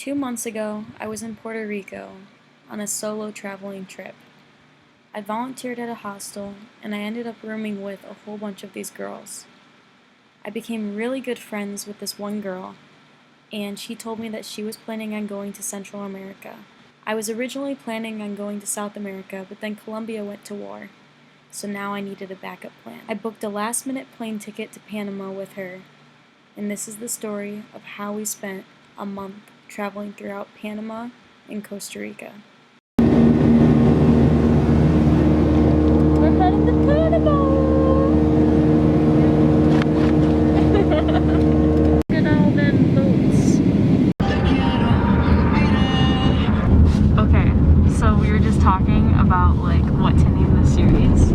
2 months ago, I was in Puerto Rico on a solo traveling trip. I volunteered at a hostel, and I ended up rooming with a whole bunch of these girls. I became really good friends with this one girl, and she told me that she was planning on going to Central America. I was originally planning on going to South America, but then Colombia went to war, so now I needed a backup plan. I booked a last-minute plane ticket to Panama with her, and this is the story of how we spent a month traveling throughout Panama and Costa Rica. We're heading to Panama! Look at all them boats. Okay, so we were just talking about like what to name the series,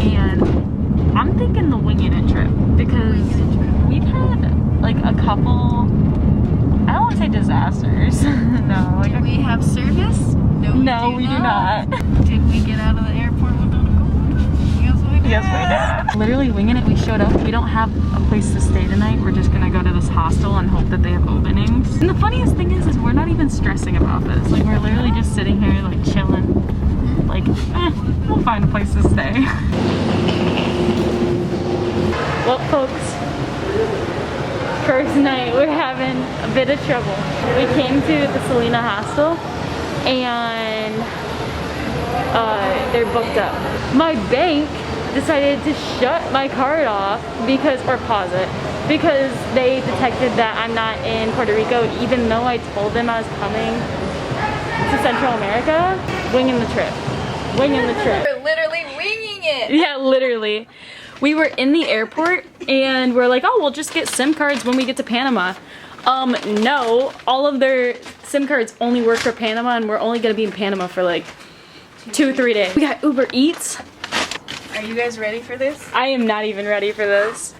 and I'm thinking the Winging It trip because we've had like a couple, I don't want to say disasters. No. Do we have service? No, we do not. Did we get out of the airport without a code? Yes, we did. Yes, we did. Literally winging it, we showed up. We don't have a place to stay tonight. We're just gonna go to this hostel and hope that they have openings. And the funniest thing is we're not even stressing about this. Like, we're literally just sitting here, like, chilling. Like, we'll find a place to stay. Well, folks, first night we're having a bit of trouble. We came to the Selena hostel and they're booked up. My bank decided to shut my card off because, or pause it, because they detected that I'm not in Puerto Rico, even though I told them I was coming to Central America. Winging the trip. Winging the trip. We're literally winging it. Yeah, literally. We were in the airport and we're like, oh, we'll just get SIM cards when we get to Panama. No, all of their SIM cards only work for Panama, and we're only gonna be in Panama for like 2-3 days. We got Uber Eats. Are you guys ready for this? I am not even ready for this.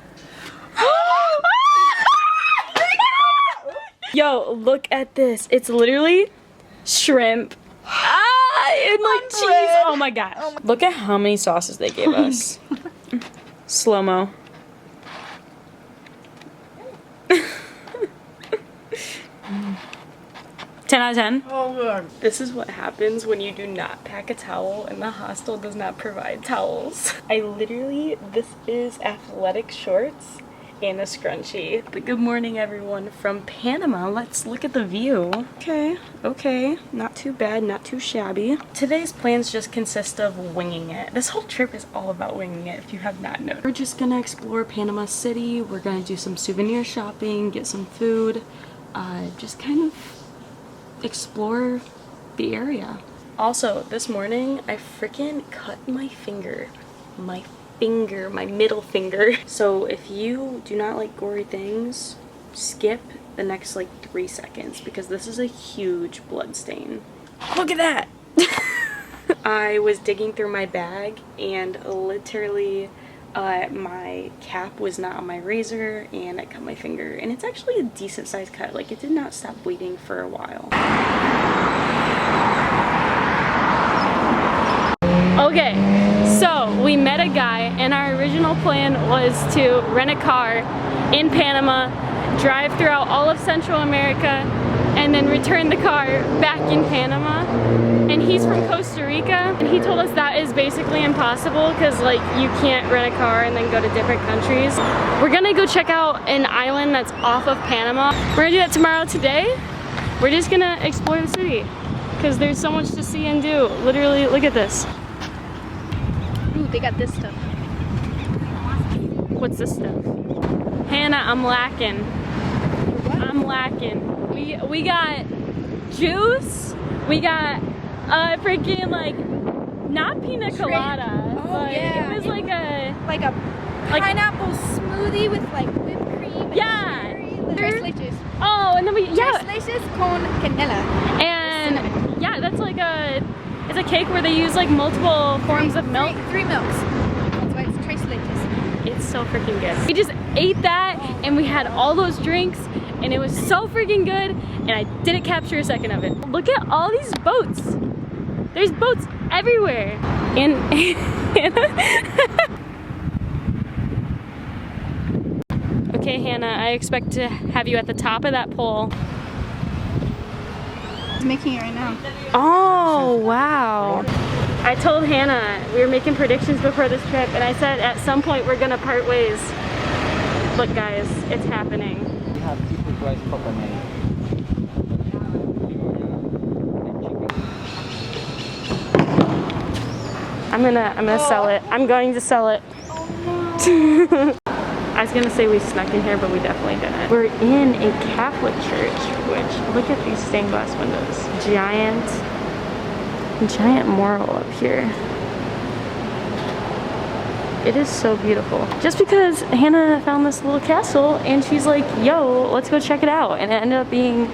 Yo, look at this. It's literally shrimp. And like cheese. Oh my gosh. Look at how many sauces they gave us. Slow-mo. 10 out of 10. Oh good. This is what happens when you do not pack a towel and the hostel does not provide towels. This is athletic shorts and a scrunchie. But good morning, everyone from Panama. Let's look at the view. Okay, not too bad, not too shabby. Today's plans just consist of winging it. This whole trip is all about winging it, if you have not noticed. We're just gonna explore Panama City. We're gonna do some souvenir shopping, get some food, just kind of explore the area. Also, this morning I freaking cut my finger. My middle finger. So if you do not like gory things, skip the next like 3 seconds because this is a huge blood stain. Look at that! I was digging through my bag and literally my cap was not on my razor and I cut my finger, and it's actually a decent sized cut. Like, it did not stop bleeding for a while. Okay, so we met a guy and our original plan was to rent a car in Panama, drive throughout all of Central America, and then return the car back in Panama. And he's from Costa Rica, and he told us that is basically impossible because like you can't rent a car and then go to different countries. We're gonna go check out an island that's off of Panama. We're gonna do that tomorrow. Today, we're just gonna explore the city because there's so much to see and do. Literally, look at this. Ooh, they got this stuff. What's this stuff? Hannah, I'm lacking. I'm lacking. We got juice. We got freaking like not pina colada. Oh but yeah. It was like a pineapple smoothie with like whipped cream. Yeah. And tres leches. Oh, and then we Tres leches con canela. And yeah, that's like it's a cake where they use like multiple forms of milk. Three milks. That's why it's tres leches. It's so freaking good. We just ate that and we had all those drinks and it was so freaking good, and I didn't capture a second of it. Look at all these boats. There's boats everywhere. And Okay, Hannah, I expect to have you at the top of that pole. He's making it right now. Oh, wow. I told Hannah we were making predictions before this trip, and I said at some point we're gonna part ways. Look guys, it's happening. We have people rice coconut. I'm gonna sell it. I'm going to sell it. I was gonna say we snuck in here, but we definitely didn't. We're in a Catholic church, which, look at these stained glass windows. Giant mural up here. It is so beautiful. Just because Hannah found this little castle and she's like, yo, let's go check it out. And it ended up being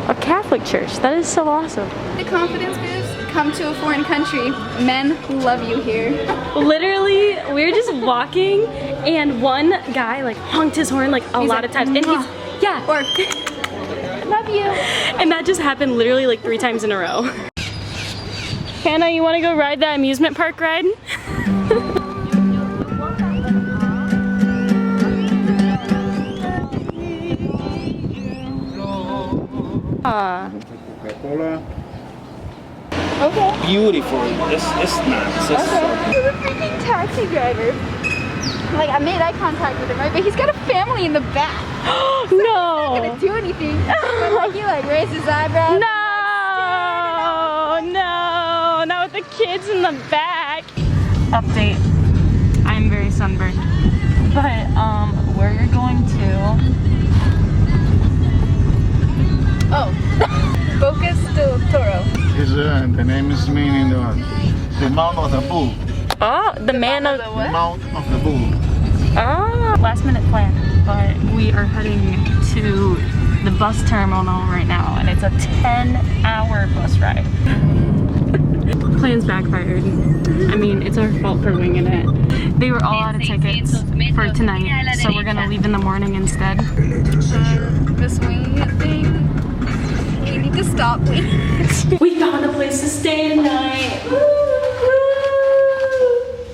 a Catholic church. That is so awesome. The confidence boost. Come to a foreign country. Men love you here. Literally, we were just walking and one guy like honked his horn like a lot of times. And he's, yeah. Or, love you. And that just happened literally like 3 times in a row. Hannah, you wanna go ride that amusement park ride? Coca-Cola. Okay. Beautiful. It's nice. It's He's a freaking taxi driver. Like, I made eye contact with him, right? But he's got a family in the back. No! He's not gonna do anything. But like, he like raised his eyebrows. No! No! Not with the kids in the back. Update. I'm very sunburned. But, where you're going to... Oh. Bocas del Toro. The name is meaning the mouth of the bull. Oh, the man of... The The what? mouth of the bull. Oh, last minute plan, but we are heading to the bus terminal right now, and it's a 10-hour bus ride. Plans backfired. I mean, it's our fault for winging it. They were all out of tickets for tonight, so we're gonna leave in the morning instead. This winging it thing. We need to stop winging it. We found a place to stay tonight.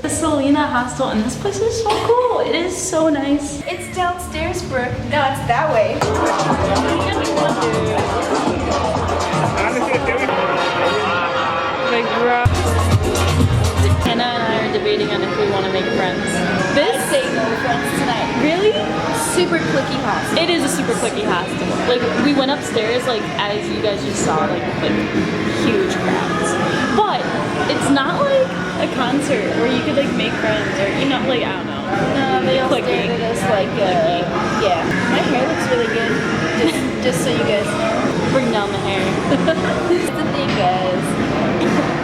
The Selena Hostel, and this place is so cool. It is so nice. It's downstairs, Brooke. No, it's that way. Big rock. Hannah and I are debating on if we want to make friends. This? I'd say no friends tonight. Really? Super clicky hostel. It is a super clicky hostel. Like, we went upstairs, like, as you guys just saw, like huge crowds. But it's not like a concert where you could, like, make friends or, you know, like, I don't know. No, they all Clicky. stared at us like, yeah. My hair looks really good. Just so you guys know. Bring down the hair. That's the thing, guys.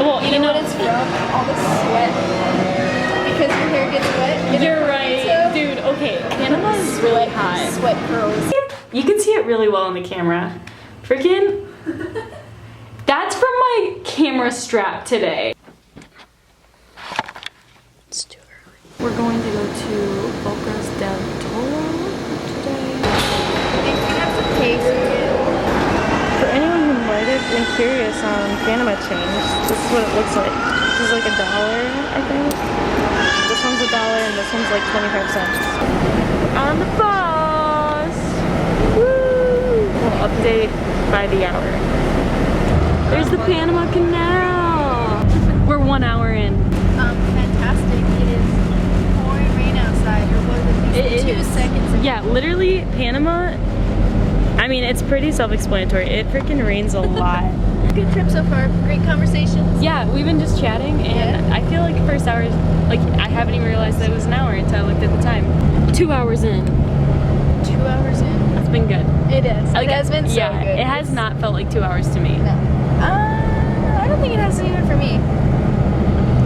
Well, You know what it's from? All the sweat. Because your hair gets wet. You're right. Dude, okay. Panama's really hot. Sweat curls. You can see it really well on the camera. Freaking. That's from my camera strap today. It's too early. We're going to go to Bocas del Toro today. You have to pay for it. For anyone who might have been curious on Panama change, this is what it looks like. This is like $1, I think. This one's $1 and this one's like 25 cents. On the bus! Woo! We'll update by the hour. There's the Panama Canal! We're 1 hour in. Fantastic. It is pouring rain outside. Or was it 2 seconds ago? Yeah, literally, Panama, I mean, it's pretty self-explanatory. It freaking rains a lot. Good trip so far. Great conversations. Yeah, we've been just chatting, and I feel like the first hour, like, I haven't even realized that it was an hour until I looked at the time. 2 hours in. 2 hours in. That's been good. It is. Like, It has been so yeah, good. it has not felt like 2 hours to me. No. I don't think it has even for me.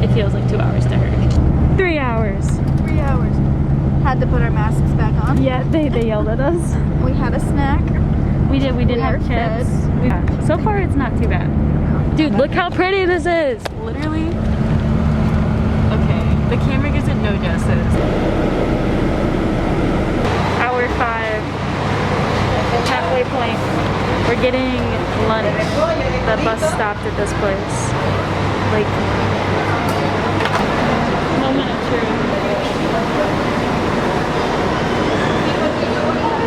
It feels like 2 hours to her. 3 hours. 3 hours. Had to put our masks back on. Yeah, they yelled at us. We had a snack. We did We have are chips. Yeah. So far, it's not too bad. Dude, look how pretty this is. Literally. Okay, the camera gives it no justice. Hour 5. Halfway point. We're getting lunch. The bus stopped at this place. Like, moment of truth.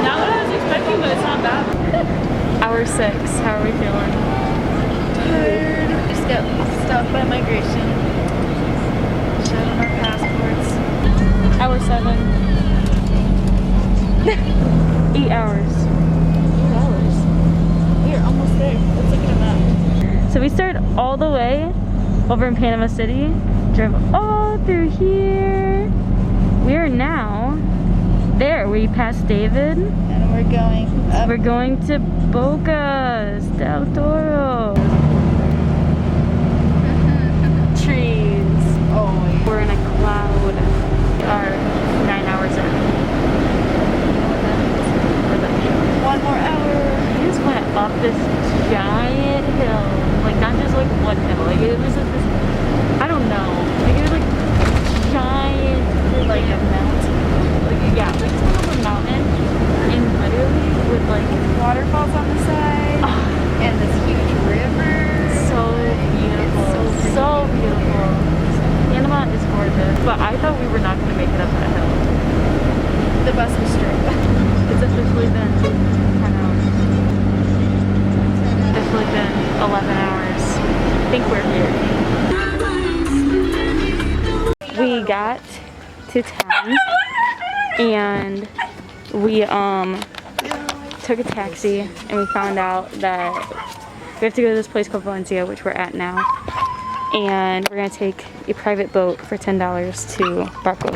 Not what I was expecting, but it's not bad. Hour 6. How are we feeling? Tired. Just got stopped by migration. Showed them our passports. Hour 7. 8 hours. 8 hours. We're almost there. Let's look at a map. So we started all the way over in Panama City, drove all through here. We are now there. We passed David. And we're going up. We're going to Bocas del Toro. Trees. Oh, We're in a cloud. We are 9 hours in. For the view. 1 more hour. We just went up this giant hill. Like, not just like one hill. Like, it was like this, I don't know. Like, it was like giant, like a mountain. Like, yeah, like it's kind of a mountain. And literally with like Waterfalls on the side. And this huge river. so beautiful. It's So beautiful. Panama is gorgeous. But I thought we were not going to make it up that hill. The bus was straight. It's officially been 10 hours. Officially been 11 hours. I think we're here. We got to town and we took a taxi and we found out that we have to go to this place called Valencia, which we're at now. And we're gonna take a private boat for $10 to Barco.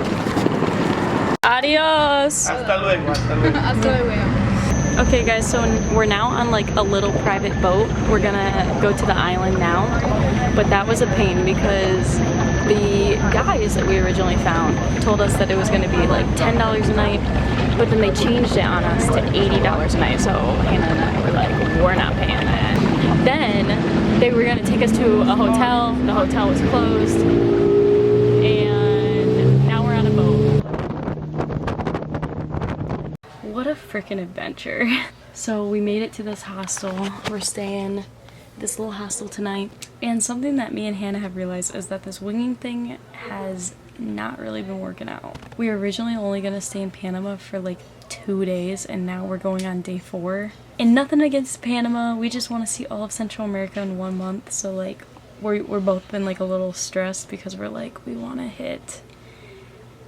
Adios! Hasta luego, hasta luego. Okay guys, so we're now on like a little private boat. We're gonna go to the island now, but that was a pain because the guys that we originally found told us that it was gonna be like $10 a night, but then they changed it on us to $80 a night. So Hannah and I were like, we're not paying that. Then they were gonna take us to a hotel. The hotel was closed, and now we're on a boat. What a freaking adventure. So we made it to this hostel. We're staying this little hostel tonight. And something that me and Hannah have realized is that this winging thing has not really been working out. We were originally only gonna stay in Panama for like 2 days, and now we're going on day 4. And nothing against Panama, we just want to see all of Central America in 1 month. So like we're both been like a little stressed because we're like, we want to hit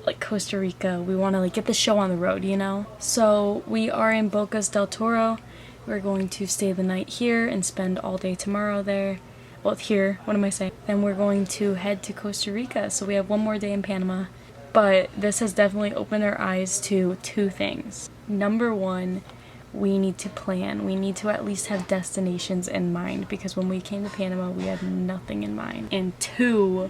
like Costa Rica. We want to like get the show on the road, you know? So we are in Bocas del Toro. We're going to stay the night here and spend all day tomorrow there. Well, here, what am I saying? Then we're going to head to Costa Rica. So we have 1 more day in Panama. But this has definitely opened our eyes to 2 things. Number 1, we need to plan. We need to at least have destinations in mind, because when we came to Panama, we had nothing in mind. And 2,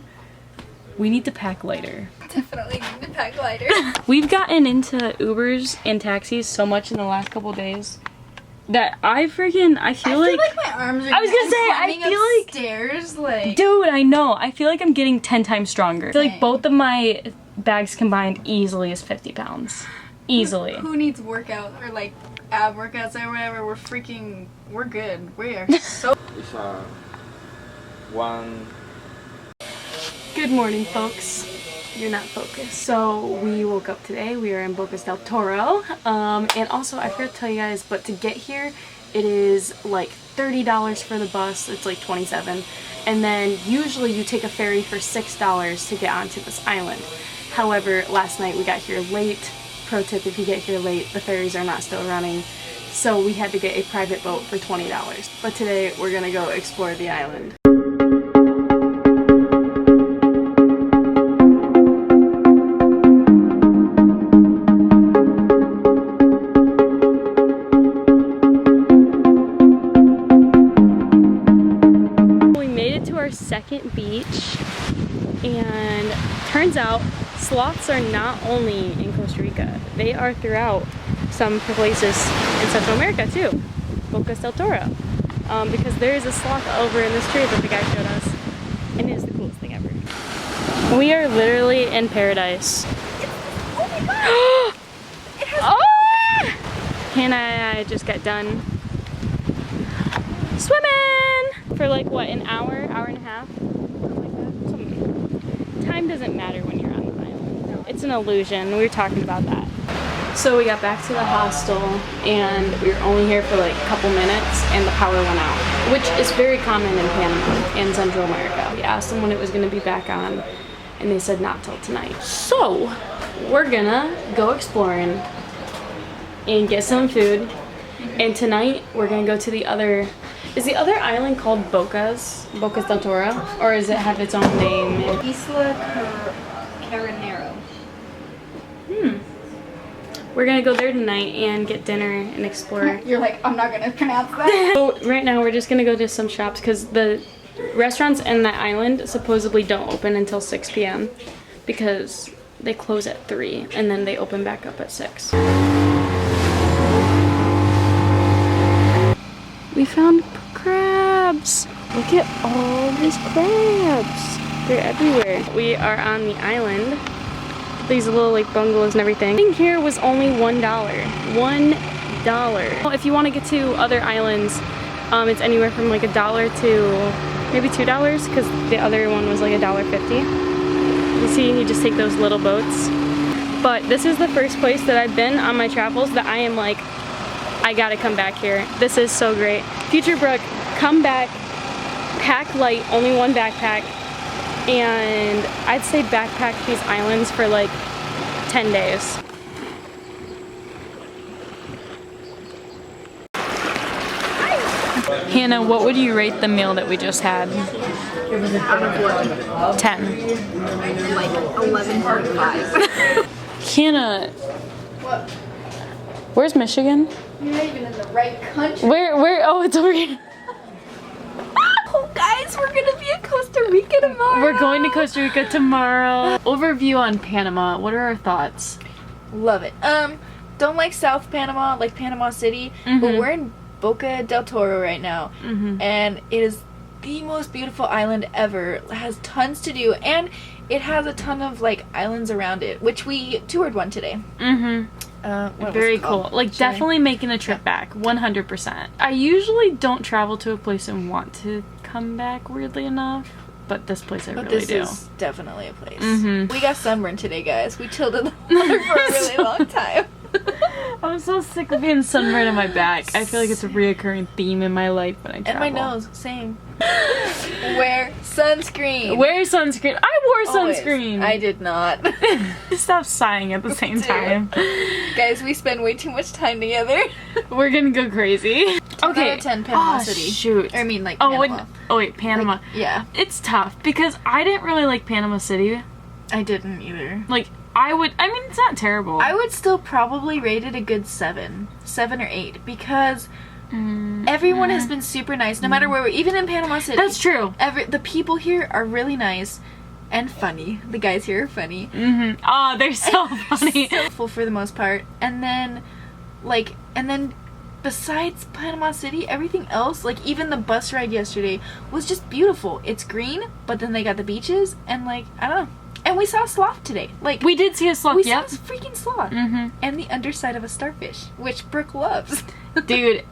we need to pack lighter. Definitely need to pack lighter. We've gotten into Ubers and taxis so much in the last couple days that I feel like my arms are I was gonna say, I feel like stairs, like dude, I know. I feel like I'm getting 10 times stronger. I feel like Same. both of my bags combined easily is 50 pounds. Easily. Who needs workout or like ab workouts or whatever? We're good. We are so It's one. Good morning, folks. You're not focused. So we woke up today. We are in Bocas del Toro. And also, I forgot to tell you guys, but to get here, it is like $30 for the bus. It's like $27. And then usually you take a ferry for $6 to get onto this island. However, last night we got here late. Pro tip, if you get here late, the ferries are not still running. So we had to get a private boat for $20. But today we're gonna go explore the island. Second beach, and turns out sloths are not only in Costa Rica, they are throughout some places in Central America too. Bocas del Toro, because there is a sloth over in this tree that the guy showed us, and it is the coolest thing ever. We are literally in paradise. Oh my god! It has Oh! Hannah and I just got done swimming for like what, an hour and a half? Time doesn't matter when you're on the island. It's an illusion. We were talking about that. So we got back to the hostel and we were only here for like a couple minutes and the power went out, which is very common in Panama and Central America. We asked them when it was gonna be back on and they said not till tonight. So we're gonna go exploring and get some food. And tonight we're gonna go to the other, is the other island called Bocas del Toro? Or does it have its own name? Isla Caranero. We're gonna go there tonight and get dinner and explore. You're like, I'm not gonna pronounce that. So right now we're just gonna go to some shops because the restaurants in that island supposedly don't open until 6 p.m. because they close at 3 and then they open back up at 6. We found crabs. Look at all these crabs. They're everywhere. We are on the island. These little like bungalows and everything. Thing here was only $1. $1. Well, if you want to get to other islands, it's anywhere from like $1 to maybe $2 because the other one was like $1.50. You see, you just take those little boats. But this is the first place that I've been on my travels that I am like, I gotta come back here. This is so great. Future Brooke, come back, pack light, only one backpack, and I'd say backpack these islands for like 10 days. Hannah, what would you rate the meal that we just had? Out of what? 10. Like 11.5. Hannah, What? where's Michigan? You're not even in the right country. Where, oh, it's over here. Oh, guys, we're gonna be in Costa Rica tomorrow. We're going to Costa Rica tomorrow. Overview on Panama. What are our thoughts? Love it. Don't like South Panama, like Panama City, but we're in Boca del Toro right now, and it is the most beautiful island ever. It has tons to do, and it has a ton of like islands around it, which we toured one today. What Very was it called? cool. Like definitely making a trip back, 100%. I usually don't travel to a place and want to come back, weirdly enough, but this place I really do. This is definitely a place. We got sunburned today, guys. We chilled in the water for a really long time. I'm so sick of being sunburned on my back. I feel like it's a reoccurring theme in my life when I travel. And my nose, same. Wear sunscreen. Wear sunscreen. I wore Always. sunscreen. I did not. Stop sighing at the same time. Guys, we spend way too much time together. We're gonna go crazy. Okay. 10 Panama Oh, City. shoot. I mean, like, Oh, Panama. wait, Panama. Like, yeah. It's tough because I didn't really like Panama City. I didn't either. Like, I mean, it's not terrible. I would still probably rate it a good 7 or 8 because everyone has been super nice, no matter where we're, even in Panama City. That's true. The people here are really nice and funny. The guys here are funny. Oh, they're so funny. So full for the most part. And then besides Panama City, everything else, like even the bus ride yesterday was just beautiful. It's green, but then they got the beaches and like, I don't know. And we saw a sloth today. Like, We did see a sloth, we yep. saw a freaking sloth. And the underside of a starfish, which Brooke loves. Dude.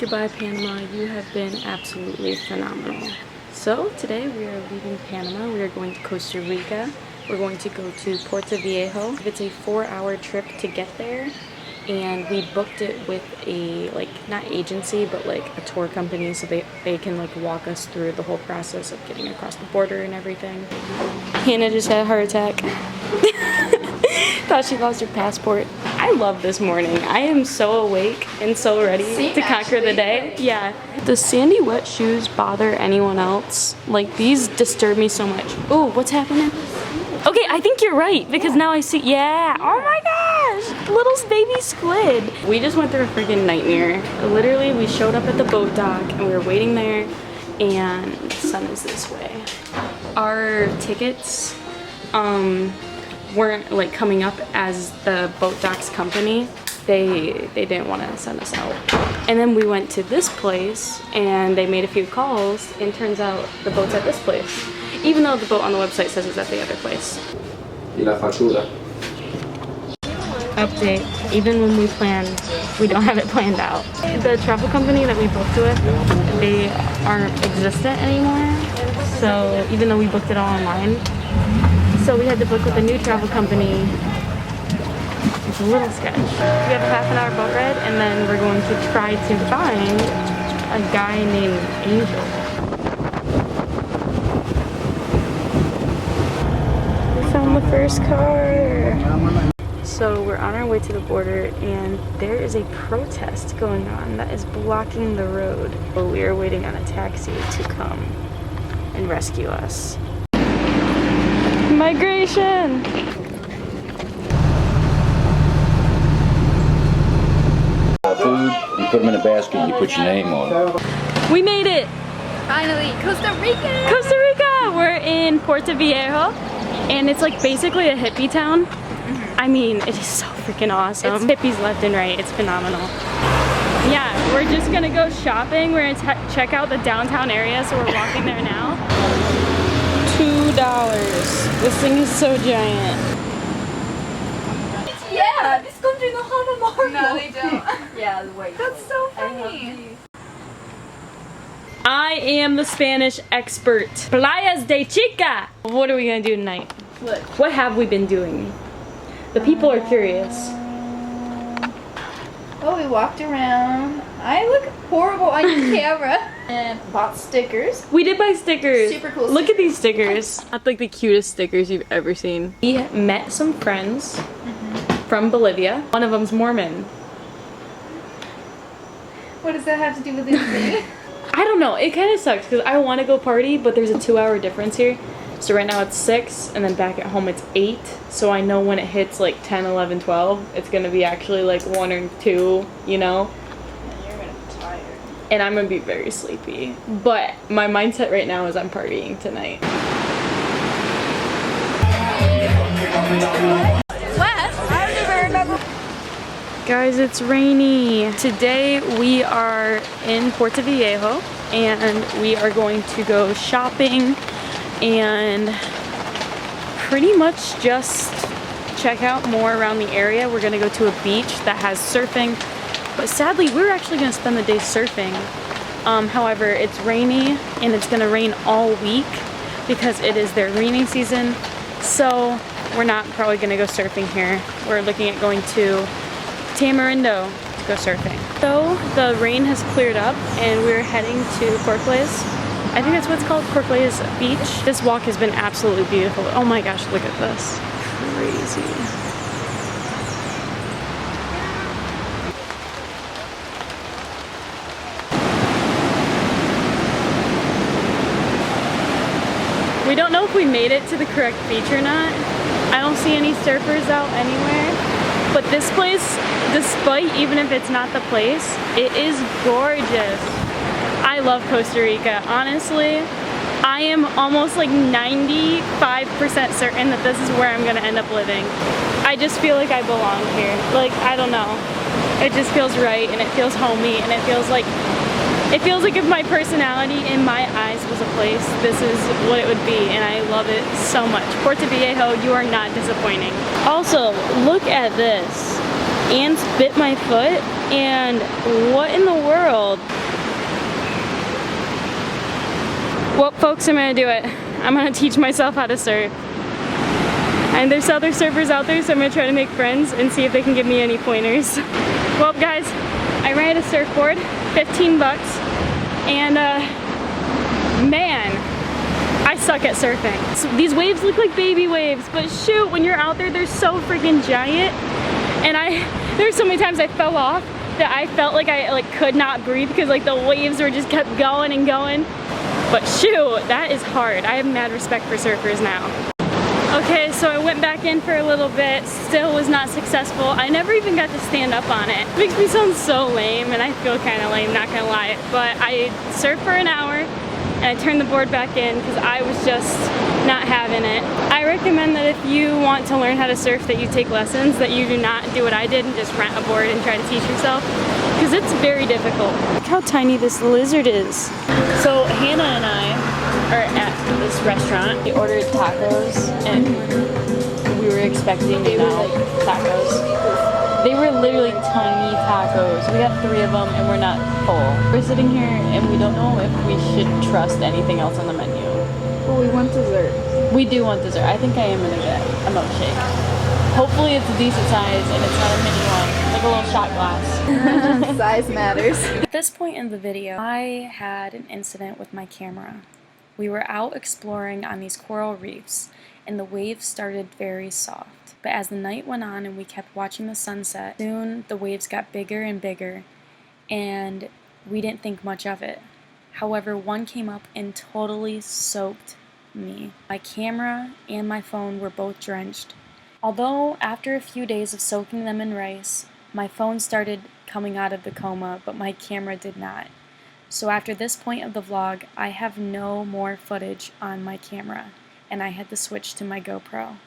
Goodbye, Panama. You have been absolutely phenomenal. So, today we are leaving Panama. We are going to Costa Rica. We're going to go to Puerto Viejo. It's a 4-hour trip to get there. And we booked it with a, like, not agency, but like a tour company so they can like walk us through the whole process of getting across the border and everything. Hannah just had a heart attack. Thought she lost her passport. I love this morning. I am so awake and so ready to conquer the day. Yeah. Does sandy wet shoes bother anyone else? Like, these disturb me so much. Oh, what's happening? Okay, I think you're right because now I see. Yeah. Oh my gosh, little baby squid. We just went through a freaking nightmare. Literally, we showed up at the boat dock and we were waiting there, and the sun is this way. Our tickets weren't like coming up as the boat docks company. They didn't want to send us out. And then we went to this place and they made a few calls, and turns out the boat's at this place. Even though the boat on the website says it's at the other place. Y la factura. Update. Even when we plan, we don't have it planned out. The travel company that we booked with, they aren't existent anymore. So even though we booked it all online, So we had to book with a new travel company. It's a little sketch. We have a half an hour boat ride, and then we're going to try to find a guy named Angel. We found the first car. So we're on our way to the border, and there is a protest going on that is blocking the road. So we are waiting on a taxi to come and rescue us. Migration! Food, you put them in a basket and you put your name on it. We made it! Finally, Costa Rica! Costa Rica! We're in Puerto Viejo, and it's like basically a hippie town. I mean, it is so freaking awesome. It's hippies left and right. It's phenomenal. Yeah, we're just gonna go shopping. We're gonna check out the downtown area, so we're walking there now. $2. This thing is so giant. Yeah, this country don't have a marble. No, they don't. Yeah, wait. That's so funny. I am the Spanish expert. Playas de Chica! What are we gonna do tonight? What have we been doing? The people are curious. Well, we walked around. I look horrible on your camera. And bought stickers. We did buy stickers. Super cool Look at these stickers. That's like the cutest stickers you've ever seen. We met some friends from Bolivia. One of them's Mormon. What does that have to do with anything? I don't know. It kind of sucks because I want to go party, but there's a 2-hour difference here. So right now it's 6, and then back at home it's 8. So I know when it hits like 10, 11, 12, it's going to be actually like 1 or 2, you know? And you're gonna be tired. And I'm going to be very sleepy. But my mindset right now is I'm partying tonight. Guys, it's rainy. Today we are in Puerto Viejo, and we are going to go shopping and pretty much just check out more around the area. We're gonna go to a beach that has surfing, but sadly we're actually gonna spend the day surfing. However, it's rainy, and it's gonna rain all week because it is their rainy season, so we're not probably gonna go surfing here. We're looking at going to Tamarindo to go surfing. So the rain has cleared up, and we're heading to Corcles. I think that's what it's called, Corcles Beach. This walk has been absolutely beautiful. Oh my gosh, look at this. Crazy. We don't know if we made it to the correct beach or not. I don't see any surfers out anywhere. But this place, despite even if it's not the place, it is gorgeous. I love Costa Rica. Honestly, I am almost like 95% certain that this is where I'm gonna end up living. I just feel like I belong here. Like, I don't know. It just feels right, and it feels homey, and it feels like if my personality in my eyes was a place, this is what it would be, and I love it so much. Puerto Viejo, you are not disappointing. Also, look at this. Ants bit my foot, and what in the world? Well, folks, I'm gonna do it. I'm gonna teach myself how to surf. And there's other surfers out there, so I'm gonna try to make friends and see if they can give me any pointers. Well, guys, I rented a surfboard, 15 bucks, and man, I suck at surfing. So these waves look like baby waves, but shoot, when you're out there, they're so freaking giant. And there's so many times I fell off that I felt like I could not breathe because like the waves were just kept going and going. But shoot, that is hard. I have mad respect for surfers now. Okay, so I went back in for a little bit, still was not successful. I never even got to stand up on it. It makes me sound so lame, and I feel kind of lame, not gonna lie. But I surfed for an hour, and I turned the board back in because I was just not having it. I recommend that if you want to learn how to surf, that you take lessons, that you do not do what I did and just rent a board and try to teach yourself, because it's very difficult. Look how tiny this lizard is. So Hannah and I are at this restaurant. We ordered tacos, and we were expecting, you know, tacos. They were literally tiny tacos. We got 3 of them, and we're not full. We're sitting here, and we don't know if we should trust anything else on the menu. Well, we want dessert. We do want dessert. I think I am gonna get a milkshake. Hopefully it's a decent size and it's not a mini one, like a little shot glass. Size matters. At this point in the video, I had an incident with my camera. We were out exploring on these coral reefs and the waves started very soft. But as the night went on and we kept watching the sunset, soon the waves got bigger and bigger and we didn't think much of it. However, one came up and totally soaked me. My camera and my phone were both drenched. Although after a few days of soaking them in rice, my phone started coming out of the coma, but my camera did not. So after this point of the vlog, I have no more footage on my camera, and I had to switch to my GoPro.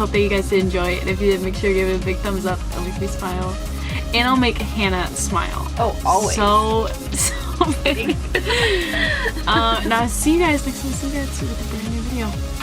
That you guys did enjoy it, and if you did, make sure you give it a big thumbs up. It'll make me smile, and I'll make Hannah smile. Oh, always. So big. Now see you guys next time. See you guys with a brand new video.